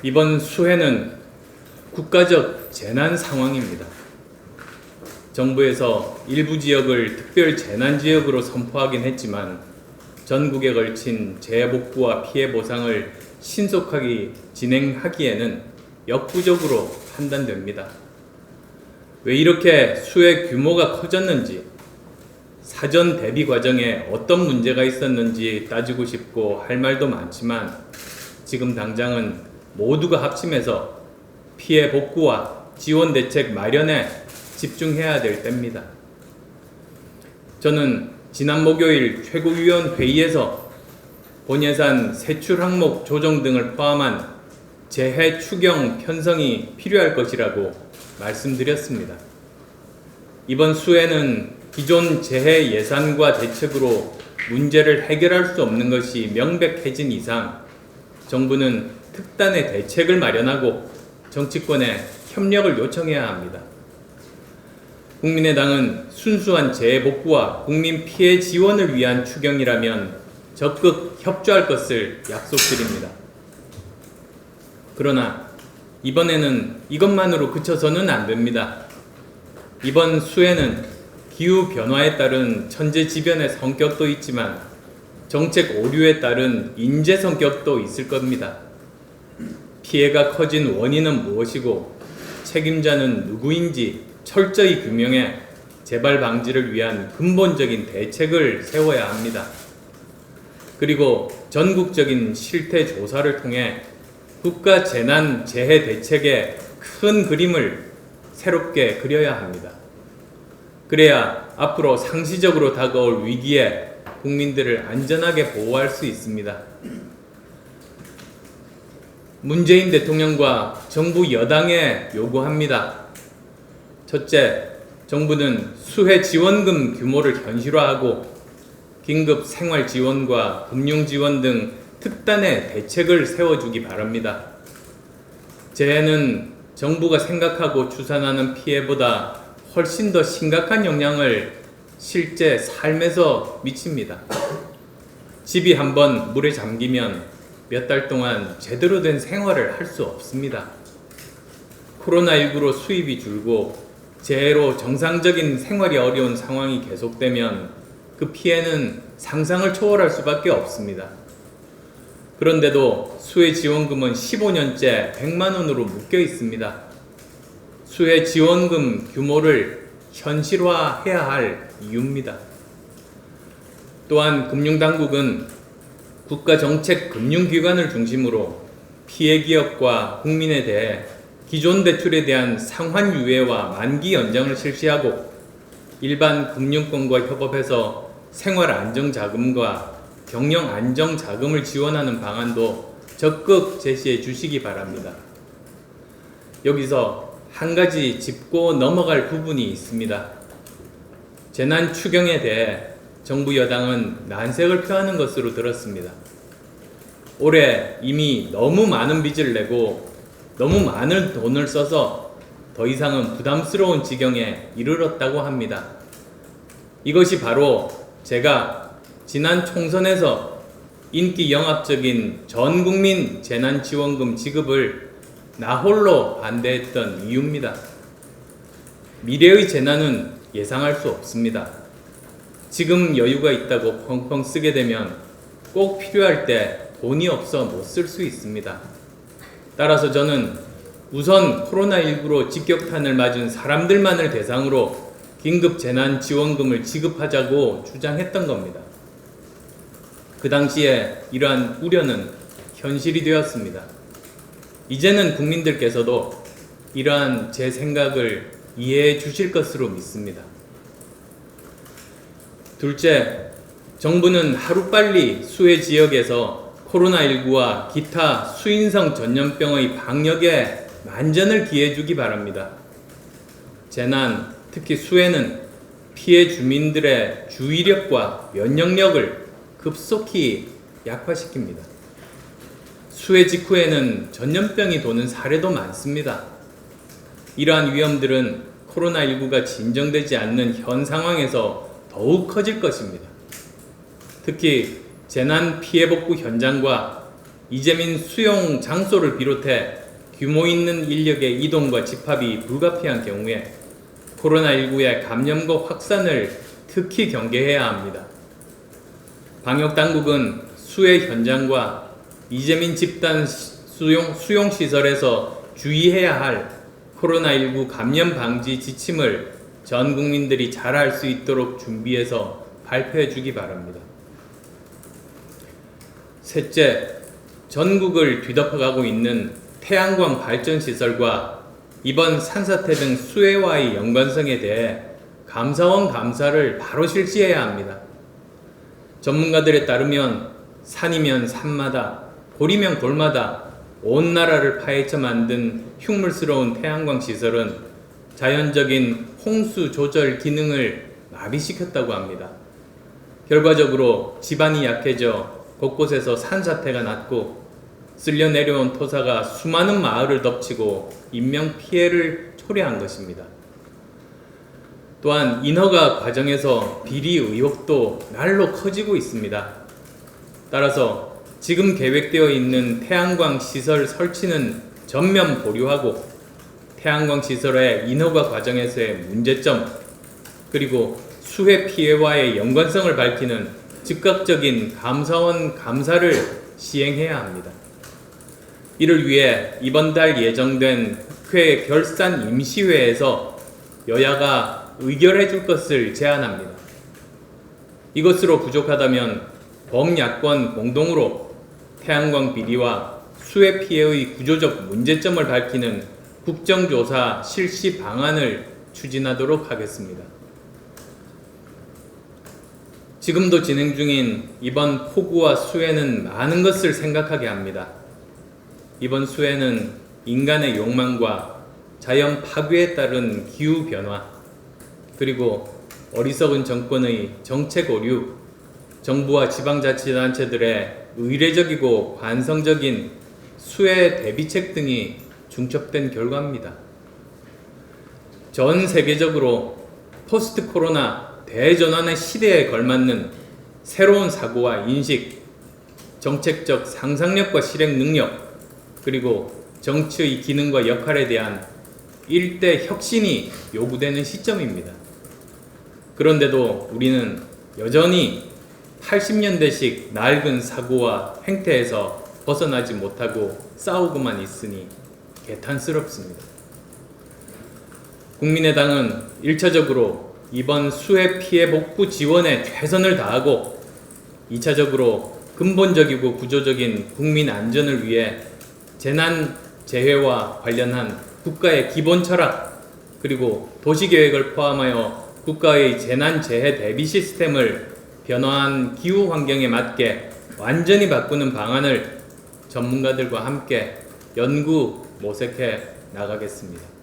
이번 수해는 국가적 재난 상황입니다. 정부에서 일부 지역을 특별 재난 지역으로 선포하긴 했지만 전국에 걸친 재해복구와 피해 보상을 신속하게 진행하기에는 역부족으로 판단됩니다. 왜 이렇게 수해 규모가 커졌는지, 사전 대비 과정에 어떤 문제가 있었는지 따지고 싶고 할 말도 많지만 지금 당장은 모두가 합심해서 피해 복구와 지원 대책 마련에 집중해야 될 때입니다. 저는 지난 목요일 최고위원 회의에서 본예산 세출 항목 조정 등을 포함한 재해 추경 편성이 필요할 것이라고 말씀드렸습니다. 이번 수해는 기존 재해 예산과 대책으로 문제를 해결할 수 없는 것이 명백해진 이상 정부는 특단의 대책을 마련하고 정치권에 협력을 요청해야 합니다. 국민의당은 순수한 재해 복구와 국민 피해 지원을 위한 추경이라면 적극 협조할 것을 약속드립니다. 그러나 이번에는 이것만으로 그쳐서는 안 됩니다. 이번 수해는 기후 변화에 따른 천재지변의 성격도 있지만 정책 오류에 따른 인재 성격도 있을 겁니다. 피해가 커진 원인은 무엇이고 책임자는 누구인지 철저히 규명해 재발 방지를 위한 근본적인 대책을 세워야 합니다. 그리고 전국적인 실태 조사를 통해 국가 재난 재해 대책의 큰 그림을 새롭게 그려야 합니다. 그래야 앞으로 상시적으로 다가올 위기에 국민들을 안전하게 보호할 수 있습니다. 문재인 대통령과 정부 여당에 요구합니다. 첫째, 정부는 수해 지원금 규모를 현실화하고 긴급 생활 지원과 금융 지원 등 특단의 대책을 세워주기 바랍니다. 재해는 정부가 생각하고 추산하는 피해보다 훨씬 더 심각한 영향을 실제 삶에서 미칩니다. 집이 한번 물에 잠기면 몇 달 동안 제대로 된 생활을 할 수 없습니다. 코로나19로 수입이 줄고 재해로 정상적인 생활이 어려운 상황이 계속되면 그 피해는 상상을 초월할 수밖에 없습니다. 그런데도 수해 지원금은 15년째 100만 원으로 묶여 있습니다. 수해 지원금 규모를 현실화해야 할 이유입니다. 또한 금융당국은 국가정책금융기관을 중심으로 피해 기업과 국민에 대해 기존 대출에 대한 상환 유예와 만기 연장을 실시하고 일반 금융권과 협업해서 생활안정자금과 경영안정자금을 지원하는 방안도 적극 제시해 주시기 바랍니다. 여기서 한 가지 짚고 넘어갈 부분이 있습니다. 재난 추경에 대해 정부 여당은 난색을 표하는 것으로 들었습니다. 올해 이미 너무 많은 빚을 내고 너무 많은 돈을 써서 더 이상은 부담스러운 지경에 이르렀다고 합니다. 이것이 바로 제가 지난 총선에서 인기 영합적인 전국민 재난지원금 지급을 나홀로 반대했던 이유입니다. 미래의 재난은 예상할 수 없습니다. 지금 여유가 있다고 펑펑 쓰게 되면 꼭 필요할 때 돈이 없어 못 쓸 수 있습니다. 따라서 저는 우선 코로나19로 직격탄을 맞은 사람들만을 대상으로 긴급 재난지원금을 지급하자고 주장했던 겁니다. 그 당시에 이러한 우려는 현실이 되었습니다. 이제는 국민들께서도 이러한 제 생각을 이해해 주실 것으로 믿습니다. 둘째, 정부는 하루빨리 수해 지역에서 코로나19와 기타 수인성 전염병의 방역에 만전을 기해 주기 바랍니다. 재난, 특히 수해는 피해 주민들의 주의력과 면역력을 급속히 약화시킵니다. 수해 직후에는 전염병이 도는 사례도 많습니다. 이러한 위험들은 코로나19가 진정되지 않는 현 상황에서 더욱 커질 것입니다. 특히 재난 피해 복구 현장과 이재민 수용 장소를 비롯해 규모 있는 인력의 이동과 집합이 불가피한 경우에 코로나19의 감염과 확산을 특히 경계해야 합니다. 방역당국은 수해 현장과 이재민 집단 수용시설에서 주의해야 할 코로나19 감염 방지 지침을 전 국민들이 잘 알 수 있도록 준비해서 발표해 주기 바랍니다. 셋째, 전국을 뒤덮어가고 있는 태양광 발전시설과 이번 산사태 등 수해와의 연관성에 대해 감사원 감사를 바로 실시해야 합니다. 전문가들에 따르면 산이면 산마다, 골이면 골마다 온 나라를 파헤쳐 만든 흉물스러운 태양광 시설은 자연적인 홍수 조절 기능을 마비시켰다고 합니다. 결과적으로 지반이 약해져 곳곳에서 산사태가 났고 쓸려 내려온 토사가 수많은 마을을 덮치고 인명피해를 초래한 것입니다. 또한 인허가 과정에서 비리 의혹도 날로 커지고 있습니다. 따라서 지금 계획되어 있는 태양광 시설 설치는 전면 보류하고 태양광 시설의 인허가 과정에서의 문제점 그리고 수해 피해와의 연관성을 밝히는 즉각적인 감사원 감사를 시행해야 합니다. 이를 위해 이번 달 예정된 국회 결산 임시회에서 여야가 의결해 줄 것을 제안합니다. 이것으로 부족하다면 범야권 공동으로 태양광 비리와 수해 피해의 구조적 문제점을 밝히는 국정조사 실시 방안을 추진하도록 하겠습니다. 지금도 진행 중인 이번 폭우와 수해는 많은 것을 생각하게 합니다. 이번 수해는 인간의 욕망과 자연 파괴에 따른 기후변화, 그리고 어리석은 정권의 정책 오류, 정부와 지방자치단체들의 의례적이고 관성적인 수해 대비책 등이 중첩된 결과입니다. 전 세계적으로 포스트 코로나 대전환의 시대에 걸맞는 새로운 사고와 인식, 정책적 상상력과 실행 능력, 그리고 정치의 기능과 역할에 대한 일대 혁신이 요구되는 시점입니다. 그런데도 우리는 여전히 80년대식 낡은 사고와 행태에서 벗어나지 못하고 싸우고만 있으니 개탄스럽습니다. 국민의당은 1차적으로 이번 수해 피해 복구 지원에 최선을 다하고 2차적으로 근본적이고 구조적인 국민 안전을 위해 재난 재해와 관련한 국가의 기본 철학 그리고 도시계획을 포함하여 국가의 재난 재해 대비 시스템을 변화한 기후 환경에 맞게 완전히 바꾸는 방안을 전문가들과 함께 연구 모색해 나가겠습니다.